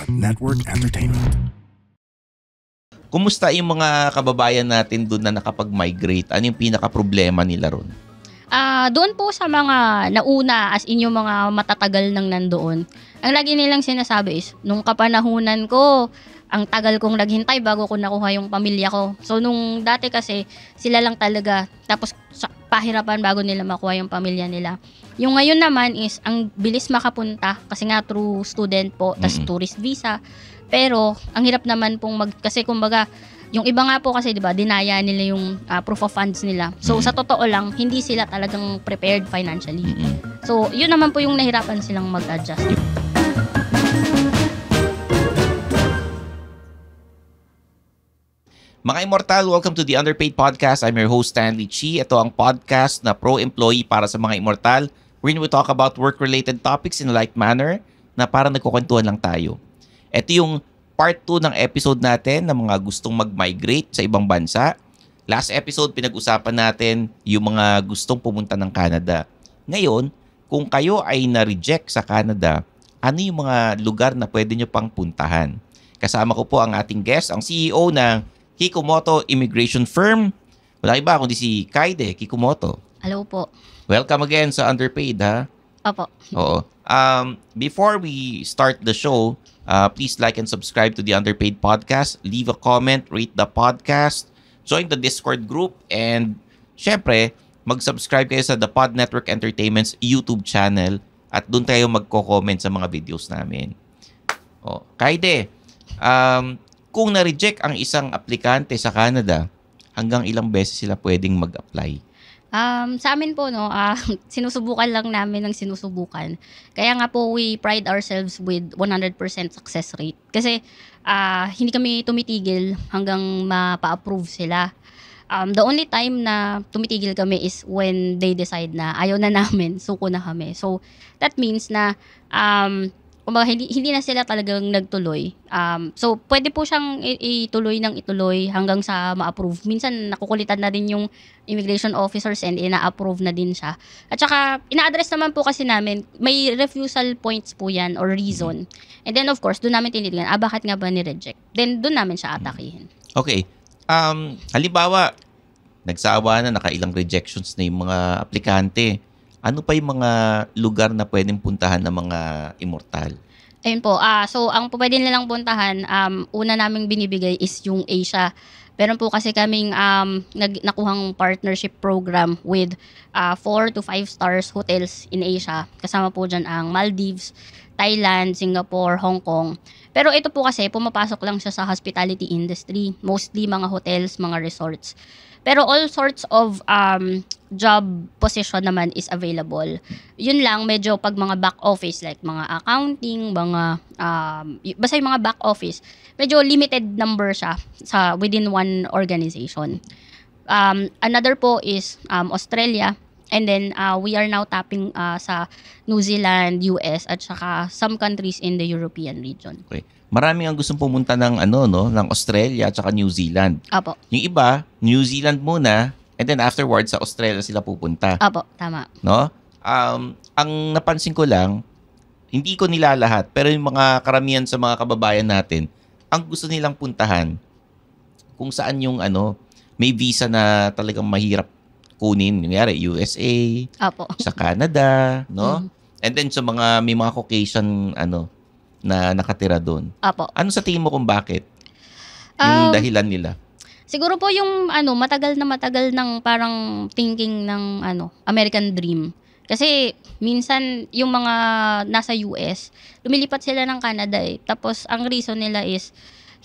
Pod Network Entertainment. Kumusta yung mga kababayan natin doon na nakapag-migrate? Ano yung pinaka-problema nila ron? Doon po sa mga nauna as in yung mga matatagal nang nandoon, ang lagi nilang sinasabi is, nung kapanahunan ko, ang tagal kong naghintay bago ko nakuha yung pamilya ko. So, nung dati kasi, sila lang talaga. Tapos, pahirapan bago nila makuha yung pamilya nila. Yung ngayon naman is, ang bilis makapunta kasi nga through student po, tas tourist visa. Pero, ang hirap naman pong kasi kumbaga, yung iba nga po kasi, di ba, dinaya nila yung proof of funds nila. So, sa totoo lang, hindi sila talagang prepared financially. So, yun naman po yung nahirapan silang mag-adjust. Mga Immortal, welcome to the Underpaid Podcast. I'm your host, Stanley Chi. Ito ang podcast na pro-employee para sa mga Immortal, wherein we talk about work-related topics in a light manner na parang nagkukwentuhan lang tayo. Ito yung part 2 ng episode natin ng mga gustong mag-migrate sa ibang bansa. Last episode, pinag-usapan natin yung mga gustong pumunta ng Canada. Ngayon, kung kayo ay na-reject sa Canada, ano yung mga lugar na pwede nyo pang puntahan? Kasama ko po ang ating guest, ang CEO ng Kikumoto Immigration Firm. Wala iba kundi si Kaide Kikumoto. Hello po. Welcome again sa Underpaid, ha? Opo. Oo. Before we start the show, please like and subscribe to the Underpaid Podcast. Leave a comment, rate the podcast, join the Discord group, and syempre, mag-subscribe kayo sa The Pod Network Entertainment's YouTube channel at doon tayo magko-comment sa mga videos namin. Kaide, kung na-reject ang isang aplikante sa Canada, hanggang ilang beses sila pwedeng mag-apply? Sa amin po, sinusubukan lang namin ng sinusubukan. Kaya nga po, we pride ourselves with 100% success rate. Kasi hindi kami tumitigil hanggang mapa-approve sila. The only time na tumitigil kami is when they decide na ayaw na namin, suko na kami. So, that means na kumbaga, hindi na sila talagang nagtuloy. So, pwede po siyang ituloy hanggang sa ma-approve. Minsan, nakukulitan na din yung immigration officers and ina-approve na din siya. At saka, ina-address naman po kasi namin, may refusal points po yan or reason. And then, of course, doon namin tinitingnan, bakit nga ba ni-reject? Then, doon namin siya atakihin. Okay. Halimbawa, nagsawa na, nakailang rejections na yung mga aplikante. Ano pa yung mga lugar na pwedeng puntahan ng mga Immortal? Ayun po. So, ang pwede nilang puntahan, una naming binibigay is yung Asia. Meron po kasi kaming nakuhang partnership program with 4 to 5 stars hotels in Asia. Kasama po dyan ang Maldives, Thailand, Singapore, Hong Kong. Pero ito po kasi, pumapasok lang siya sa hospitality industry. Mostly mga hotels, mga resorts. Pero all sorts of job position naman is available. Yun lang, medyo pag mga back office, like mga accounting, basta yung mga back office, medyo limited number siya within one organization. Another po is Australia. And then, we are now tapping sa New Zealand, US, at saka some countries in the European region. Okay. Maraming ang gustong pumunta ng ng Australia at saka New Zealand. Apo. Yung iba, New Zealand muna, and then afterwards sa Australia sila pupunta. Apo, tama. No? Ang napansin ko lang, hindi ko nilalahat, pero yung mga karamihan sa mga kababayan natin, ang gusto nilang puntahan kung saan yung may visa na talagang mahirap kunin, nangyari USA, Apo. sa Canada, no? And then sa may mga Caucasian na nakatira doon. Apo. Ano sa tingin mo kung bakit? Yung dahilan nila? Siguro po yung matagal ng parang thinking ng American dream. Kasi minsan yung mga nasa US, lumilipat sila ng Canada eh. Tapos ang reason nila is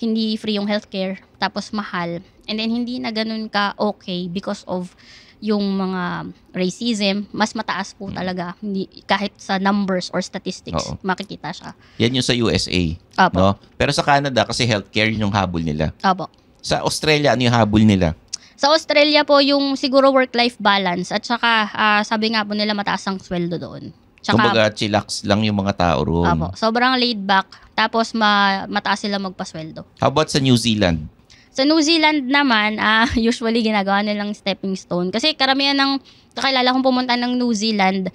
hindi free yung healthcare, tapos mahal. And then hindi na ganun ka okay because of yung mga racism, mas mataas po talaga. Hindi, kahit sa numbers or statistics, makikita siya. Yan yung sa USA. Apo. No? Pero sa Canada, kasi healthcare yung habol nila. Apo. Sa Australia, ano yung habol nila? Sa Australia po, yung siguro work-life balance. At saka, sabi nga po nila, mataas ang sweldo doon. Tsaka, kumbaga, chillax lang yung mga tao roon. Apo. Sobrang laid back. Tapos, mataas sila magpasweldo. How about sa New Zealand? Sa New Zealand naman, usually ginagawa nilang stepping stone. Kasi karamihan ng kakilala kong pumunta ng New Zealand,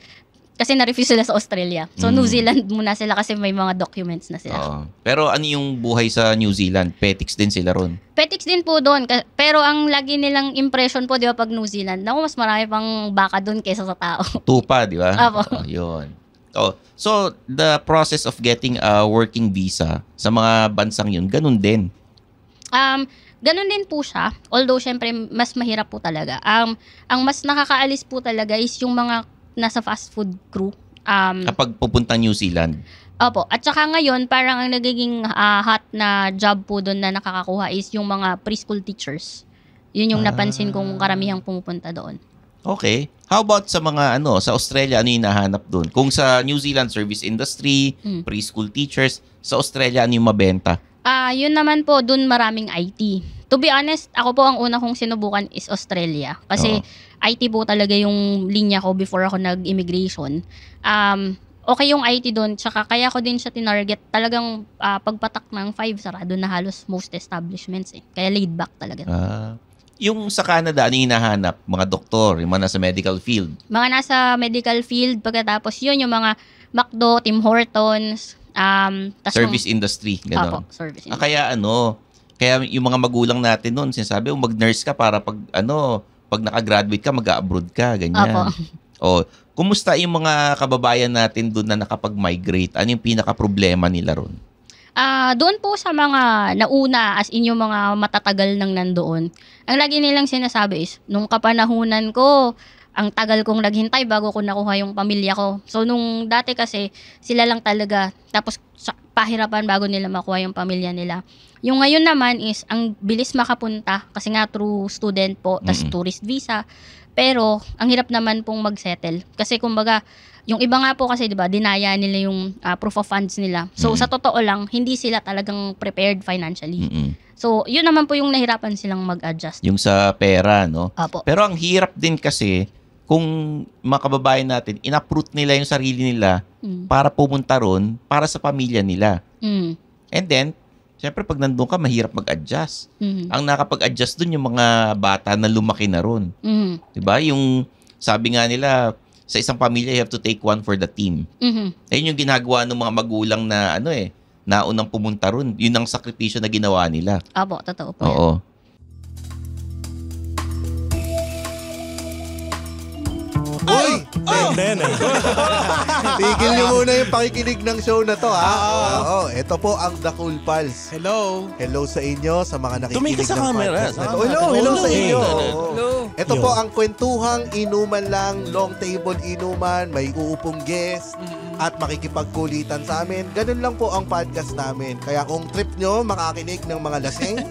Kasi na-refuse sila sa Australia. So, New Zealand muna sila kasi may mga documents na sila. Oo. Pero ano yung buhay sa New Zealand? Petics din sila ron. Petics din po doon. Pero ang lagi nilang impression po, di ba, pag New Zealand, naku, mas marami pang baka doon kaysa sa tao. Tupa, di ba? Apo. Yun. So, the process of getting a working visa sa mga bansang yun, ganun din. Ganun din po siya. Although, syempre, mas mahirap po talaga. Ang mas nakakaalis po talaga is yung mga nasa fast food crew. Kapag pupunta New Zealand. Opo. At saka ngayon, parang ang nagiging hot na job po doon na nakakakuha is yung mga preschool teachers. Yun yung napansin kong karamihang pumupunta doon. Okay. How about sa mga sa Australia, ano yung nahanap doon? Kung sa New Zealand, service industry, preschool teachers, sa Australia, ano yung mabenta? Yun naman po, doon maraming IT. To be honest, ako po ang una kong sinubukan is Australia. Kasi IT po talaga yung linya ko before ako nag-immigration. Okay yung IT doon, tsaka kaya ko din siya tinarget. Talagang pagpatak ng 5, sarado na halos most establishments eh. Kaya laid back talaga. Yung sa Canada, ano yung hinahanap? Mga doktor, yung mga nasa medical field? Mga nasa medical field, pagkatapos yun, yung mga McDo, Tim Hortons, service industry, gano'n. Apo, service industry. Kaya yung mga magulang natin noon, sinasabi, mag-nurse ka para pag nakagraduate ka, mag-abroad ka, ganyan. Apo. Kumusta yung mga kababayan natin doon na nakapag-migrate? Ano yung pinaka-problema nila ron? Doon po sa mga nauna, as in yung mga matatagal nang nandoon, ang lagi nilang sinasabi is, nung kapanahunan ko, ang tagal kong naghintay bago ko nakuha yung pamilya ko. So, nung dati kasi, sila lang talaga, tapos pahirapan bago nila makuha yung pamilya nila. Yung ngayon naman is, ang bilis makapunta, kasi nga through student po, tas tourist visa, pero ang hirap naman pong mag-settle. Kasi kumbaga, yung iba nga po kasi, di ba, dinaya nila yung proof of funds nila. So, sa totoo lang, hindi sila talagang prepared financially. So, yun naman po yung nahirapan silang mag-adjust. Yung sa pera, no? Apo. Pero ang hirap din kasi, kung mga kababayan natin, in-uproot nila yung sarili nila para pumunta ron, para sa pamilya nila. And then, syempre pag nandun ka, mahirap mag-adjust. Ang nakapag-adjust dun yung mga bata na lumaki na ron. Diba? Yung sabi nga nila, sa isang pamilya, you have to take one for the team. Ayun yung ginagawa ng mga magulang na naunang pumunta ron. Yun ang sakripisyo na ginawa nila. Apo, totoo po. Oo. Uy! Tigil niyo muna yung pakikinig ng show na to, ha? Oo. Ito po ang The Cool Pals. Hello. Hello sa inyo, sa mga nakikinig Tumingin sa ng camera. podcast na to. Hello sa inyo. Hello. Ito po ang kwentuhang inuman lang, long table inuman, may uupong guest, at makikipagkulitan sa amin. Ganun lang po ang podcast namin. Kaya kung trip nyo makakinig ng mga lasing,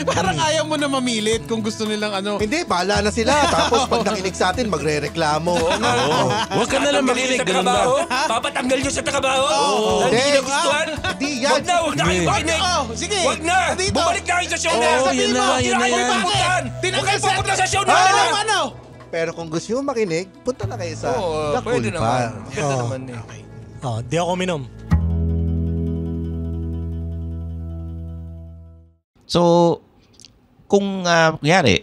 Parang ayaw mo na mamilit kung gusto nilang hindi, bahala na sila. Tapos pag nakinig sa atin, magre-reklamo. Huwag ka na lang makinig. Ganun ba? Papatanggal nyo sa trabaho? Hindi. Hindi nagustuhan? Hindi yan. Huwag na kayo makinig. Sige. Huwag na. Bumalik na kayo sa show na. yun na, Huwag yun na na kayo yan. pupuntahan. Huwag kayo pupunta sa show na. Pero kung gusto nyo makinig, punta na kayo sa The Cool Pwede naman. Pals. Ganda naman eh. Di ako minom. So, kung kunyari,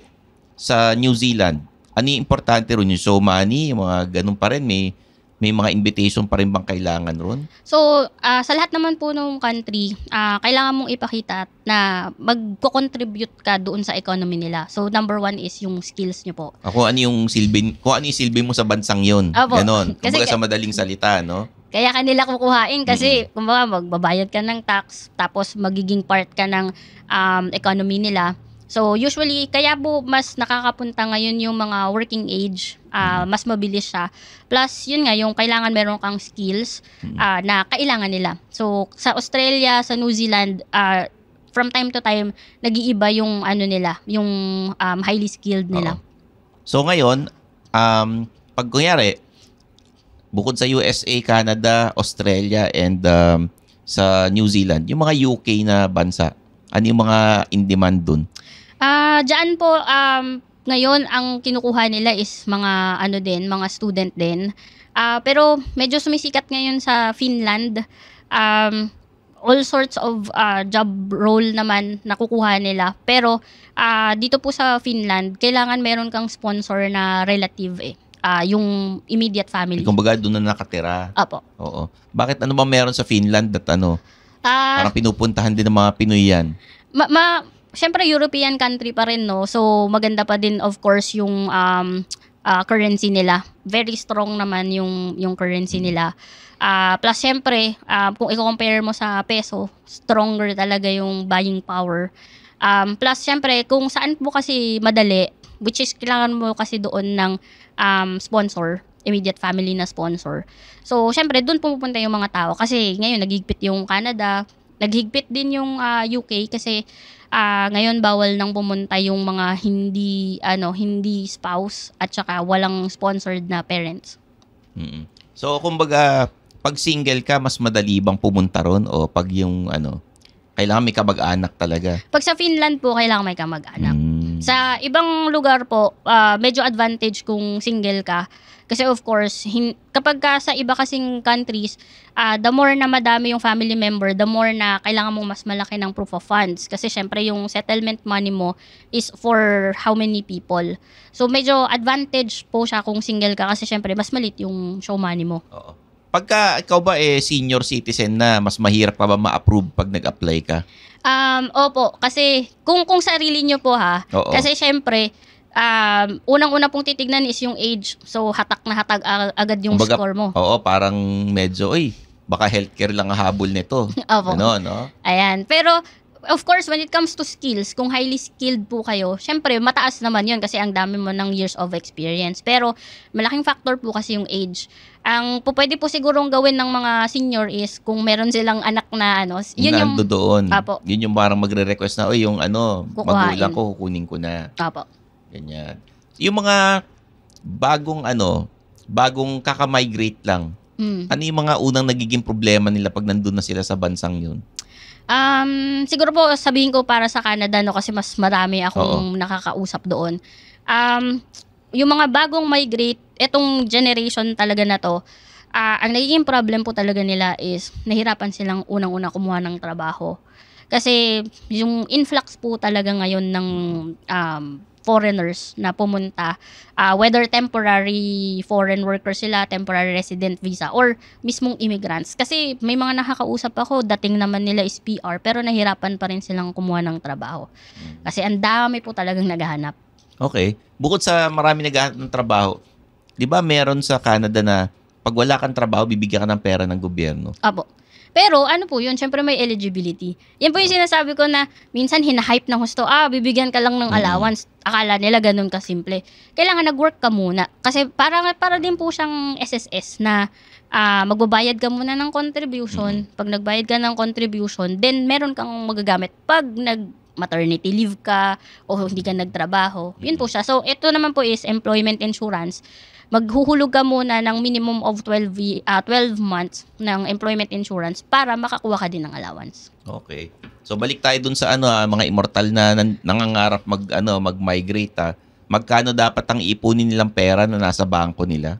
sa New Zealand, ano yung importante ron? Yung show money, yung mga ganun pa rin, may mga invitation pa rin bang kailangan ron? So, sa lahat naman po ng country, kailangan mong ipakita na magko-contribute ka doon sa economy nila. So, number 1 is yung skills nyo po. Kung ano yung silbi mo sa bansang yun. Apo. Ganon. Kasi Kumbaga sa madaling salita, no? Kaya kanila kukuhain kasi kumbaga magbabayad ka ng tax tapos magiging part ka ng economy nila. So usually kaya po mas nakakapunta ngayon yung mga working age, mas mabilis siya. Plus yun nga yung kailangan meron kang skills na kailangan nila. So sa Australia, sa New Zealand, from time to time nag-iiba yung nila, yung highly skilled nila. Oo. So ngayon, pag kunyari, bukod sa USA, Canada, Australia, and sa New Zealand, yung mga UK na bansa, ano yung mga in-demand dun? Diyan po, ngayon, ang kinukuha nila is mga mga student din. Pero medyo sumisikat ngayon sa Finland. All sorts of job role naman nakukuha nila. Pero dito po sa Finland, kailangan meron kang sponsor na relative eh. yung immediate family. Kumbaga doon na nakatira. Apo. Oo. Bakit ano ba meron sa Finland at Ah, parang pinupuntahan din ng mga Pinoy yan? Syempre European country pa rin, no? So maganda pa din of course yung currency nila. Very strong naman yung currency nila. Plus syempre, kung i-compare mo sa peso, stronger talaga yung buying power. Plus syempre, kung saan po kasi madali, which is kailangan mo kasi doon ng sponsor, immediate family na sponsor. So syempre, doon pupunta yung mga tao. Kasi ngayon, naghigpit yung Canada, naghigpit din yung UK kasi ngayon bawal nang pumunta yung mga hindi spouse at saka walang sponsored na parents. Mm-mm. So, kumbaga, pag single ka, mas madali bang pumunta ron? O pag yung, kailangan may kamag-anak talaga? Pag sa Finland po, kailangan may kamag-anak. Sa Sa ibang lugar po, medyo advantage kung single ka. Kasi of course, kapag sa iba kasing countries, the more na madami yung family member, the more na kailangan mong mas malaki ng proof of funds. Kasi syempre yung settlement money mo is for how many people. So medyo advantage po siya kung single ka kasi syempre mas malit yung show money mo. Oo. Pagka ikaw ba senior citizen na, mas mahirap pa ba ma-approve pag nag-apply ka? Opo, kasi kung sarili nyo po ha, Oo. kasi syempre, unang-una pong titignan is yung age. So, hatak na hatag agad yung Kumbaga, score mo. Oo, parang medyo, baka healthcare lang ang habol nito. Opo. Ano, no? Ayan. Pero, of course, when it comes to skills, kung highly skilled po kayo, syempre, mataas naman yun kasi ang dami mo ng years of experience. Pero, malaking factor po kasi yung age. Ang pwede po sigurong gawin ng mga senior is kung meron silang anak na yun yung... Nando doon. Apo. Yun yung parang magre-request na, yung Kukuhain. magulang ko, kukunin ko na. Apo. Ganyan. Yung mga bagong kaka-migrate lang, ano yung mga unang nagiging problema nila pag nandun na sila sa bansang yun? Siguro po sabihin ko para sa Canada kasi mas marami akong nakakausap doon. Yung mga bagong migrate, etong generation talaga na to, ang nagiging problem po talaga nila is nahirapan silang unang-una kumuha ng trabaho. Kasi yung influx po talaga ngayon ng foreigners na pumunta, whether temporary foreign workers sila, temporary resident visa, or mismong immigrants. Kasi may mga nakakausap ako, dating naman nila is PR, pero nahirapan pa rin silang kumuha ng trabaho. Kasi ang dami po talagang naghahanap. Okay. Bukod sa marami naghahanap ng trabaho, di ba meron sa Canada na pag wala kang trabaho, bibigyan ka ng pera ng gobyerno? Apo. Pero ano po yun, syempre may eligibility. Yan po yung sinasabi ko na minsan hinahype ng husto, bibigyan ka lang ng allowance. Akala nila ganun kasimple. Kailangan nag-work ka muna. Kasi para din po siyang SSS na magbabayad ka muna ng contribution. Pag nagbayad ka ng contribution, then meron kang magagamit pag maternity leave ka o hindi ka nagtrabaho. Yun po siya. So, ito naman po is employment insurance. Maghuhulog ka muna ng minimum of 12 months ng employment insurance para makakuha ka din ng allowance. Okay. So, balik tayo dun sa mga immortal na nangangarap mag-migrate. Magkano dapat ang ipunin nilang pera na nasa bangko nila?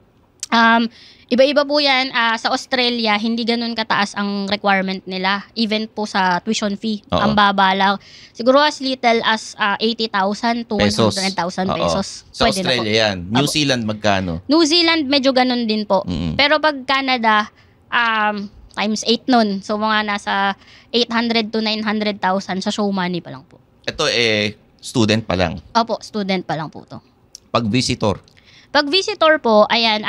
Iba-iba po yan. Sa Australia, hindi ganun kataas ang requirement nila. Even po sa tuition fee. Oo. Ang baba lang. Siguro as little as 80,000 to 100,000 pesos. Sa Pwede Australia na po. yan. New Zealand magkano? New Zealand, medyo ganun din po. Pero pag Canada, times 8 nun. So mga nasa 800 to 900,000 sa show money pa lang po. Ito student pa lang. Opo, student pa lang po to. Pag visitor. Pag visitor po, ayan,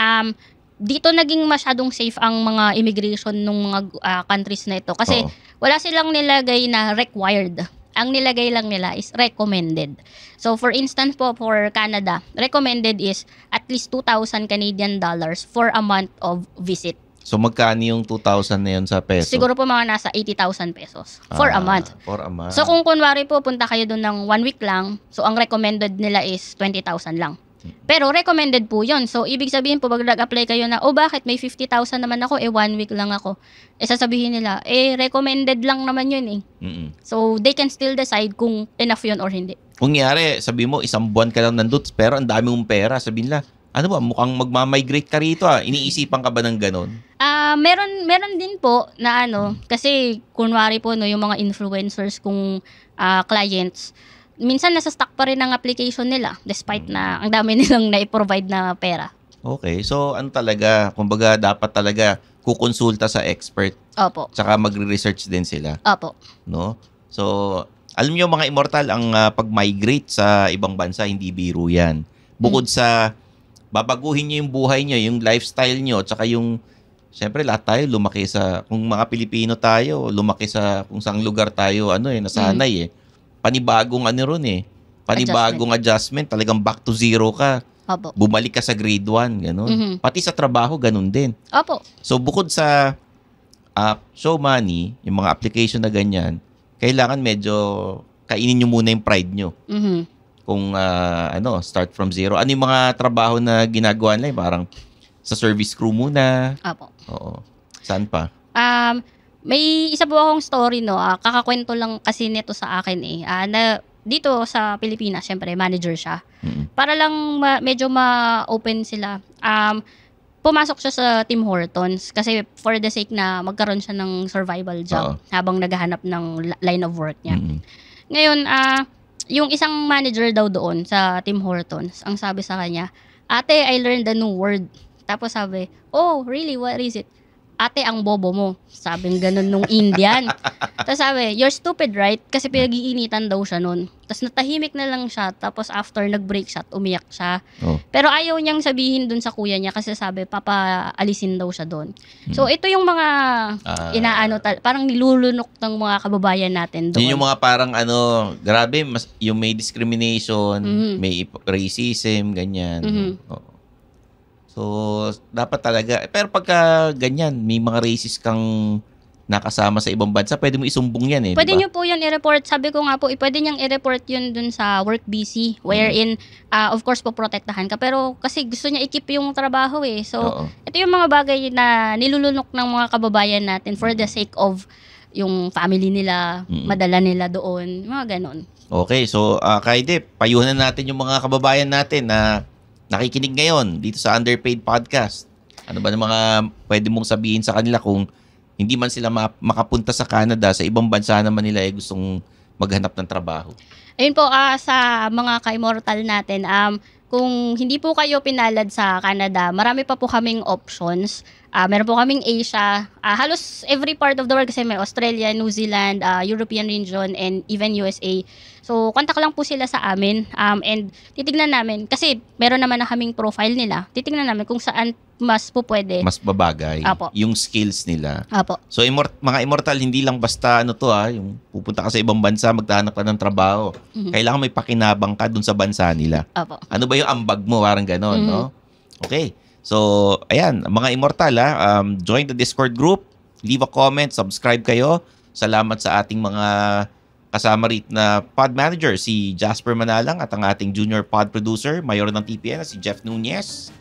dito naging masyadong safe ang mga immigration ng mga countries na ito. Kasi Oo. wala silang nilagay na required. Ang nilagay lang nila is recommended. So for instance po, for Canada, recommended is at least 2,000 Canadian dollars for a month of visit. So magkano yung 2,000 na yun sa peso? Siguro po mga nasa 80,000 pesos for a month. For a month. So kung kunwari po, punta kayo doon ng 1 week lang, so ang recommended nila is 20,000 lang. Pero recommended po yun. So, ibig sabihin po, pag nag-apply kayo na, bakit may 50,000 naman ako, 1 week lang ako. Sasabihin nila, recommended lang naman yun Mm-mm. So, they can still decide kung enough yun or hindi. Kung nyari, sabi mo, 1 buwan ka lang nandun, pero ang dami mong pera, sabihin nila, ano ba, mukhang magmamigrate ka rito Iniisipan ka ba ng ganon? Meron din po na kasi kunwari po, yung mga influencers kung clients, minsan nasa stock pa rin ang application nila despite na ang dami nilang na-provide na pera. Okay. So, ano talaga, kumbaga dapat talaga kukonsulta sa expert Opo. tsaka magre-research din sila, Opo. no? So, alam niyo mga immortal, ang pag-migrate sa ibang bansa, hindi biro yan. Bukod sa babaguhin niyo yung buhay niyo, yung lifestyle niyo, tsaka yung, syempre lahat tayo lumaki sa, kung mga Pilipino tayo, lumaki sa kung saang lugar tayo, nasanay panibagong ron panibagong adjustment, talagang back to zero ka. Opo. Bumalik ka sa grade 1, gano'n. Mhm. Pati sa trabaho, ganun din. Opo. So, bukod sa show money, yung mga application na ganyan, kailangan medyo kainin nyo muna yung pride nyo. Mhm. Kung, start from zero. Ano yung mga trabaho na ginagawa nila? Parang sa service crew muna. Opo. Oo. Saan pa? May isa po akong story, no. Kakakwento lang kasi nito sa akin na dito sa Pilipinas, syempre, manager siya. Mm. Para lang medyo ma-open sila. Pumasok siya sa Tim Hortons kasi for the sake na magkaroon siya ng survival job habang naghahanap ng line of work niya. Mm-mm. Ngayon, yung isang manager daw doon sa Tim Hortons, ang sabi sa kanya, "Ate, I learned a new word." Tapos sabi, "Oh, really? What is it?" "Ate, ang bobo mo." Sabing ganun nung Indian. Tapos sabi, "You're stupid, right?" Kasi pinag-iinitan daw siya nun. Tapos natahimik na lang siya. Tapos after nag-break siya, umiyak siya. Oh. Pero ayaw niyang sabihin dun sa kuya niya kasi sabi, papaalisin daw siya dun. So ito yung mga parang nilulunok ng mga kababayan natin doon. Yun yung mga parang grabe, yung may discrimination, may racism, ganyan. Mhm. Oo. So, dapat talaga. Pero pagka ganyan, may mga racist kang nakasama sa ibang bansa, pwede mo isumbong yan Pwede diba? nyo po yun i-report. Sabi ko nga po, pwede niyang i-report yun dun sa work BC wherein, of course, poprotektahan ka. Pero kasi gusto niya i-keep yung trabaho So, Oo. ito yung mga bagay na nilulunok ng mga kababayan natin for the sake of yung family nila, madala nila doon, mga ganon. Okay, so Kaide, payuhan na natin yung mga kababayan natin na nakikinig ngayon dito sa Underpaid Podcast. Ano ba ng mga pwede mong sabihin sa kanila kung hindi man sila makapunta sa Canada, sa ibang bansa naman nila gustong maghanap ng trabaho? Ayun po, sa mga ka-immortal natin, kung hindi po kayo pinalad sa Canada, marami pa po kaming options. Meron po kaming Asia, halos every part of the world kasi may Australia, New Zealand, European region, and even USA. So, contact lang po sila sa amin and titignan namin, kasi meron naman na kaming profile nila, titignan namin kung saan mas po pwede. Mas babagay Apo. yung skills nila. Apo. So, mga immortal, hindi lang basta yung pupunta ka sa ibang bansa, magtahanap ka ng trabaho. Kailangan may pakinabang ka dun sa bansa nila. Apo. Ano ba yung ambag mo? Parang ganon, no? Okay. So, ayan, mga immortal, join the Discord group, leave a comment, subscribe kayo. Salamat sa ating mga kasama rito na pod manager, si Jasper Manalang at ang ating junior pod producer, mayor ng TPN, si Jeff Nunez.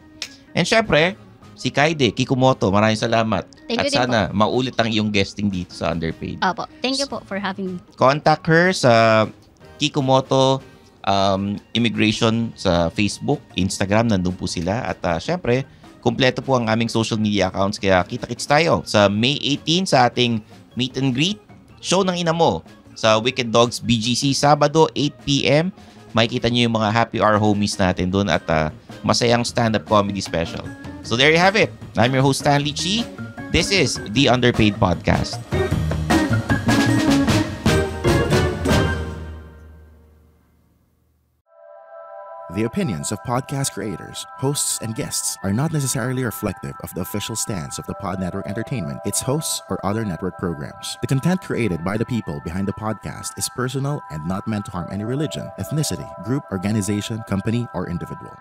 And syempre, si Kaide Kikumoto, maraming salamat. Thank at you din sana maulit ang iyong guesting dito sa Underpaid. Apo. Thank you po for having me. Contact her sa Kikumoto Immigration sa Facebook, Instagram, nandun po sila. At syempre, kumpleto po ang aming social media accounts. Kaya kita-kits tayo sa May 18 sa ating meet and greet show ng ina mo sa Wicked Dogs BGC, Sabado, 8 p.m. Makikita nyo yung mga happy hour homies natin doon at masayang stand-up comedy special. So there you have it. I'm your host, Stanley Chi. This is The Underpaid Podcast. The opinions of podcast creators, hosts, and guests are not necessarily reflective of the official stance of the Pod Network Entertainment, its hosts, or other network programs. The content created by the people behind the podcast is personal and not meant to harm any religion, ethnicity, group, organization, company, or individual.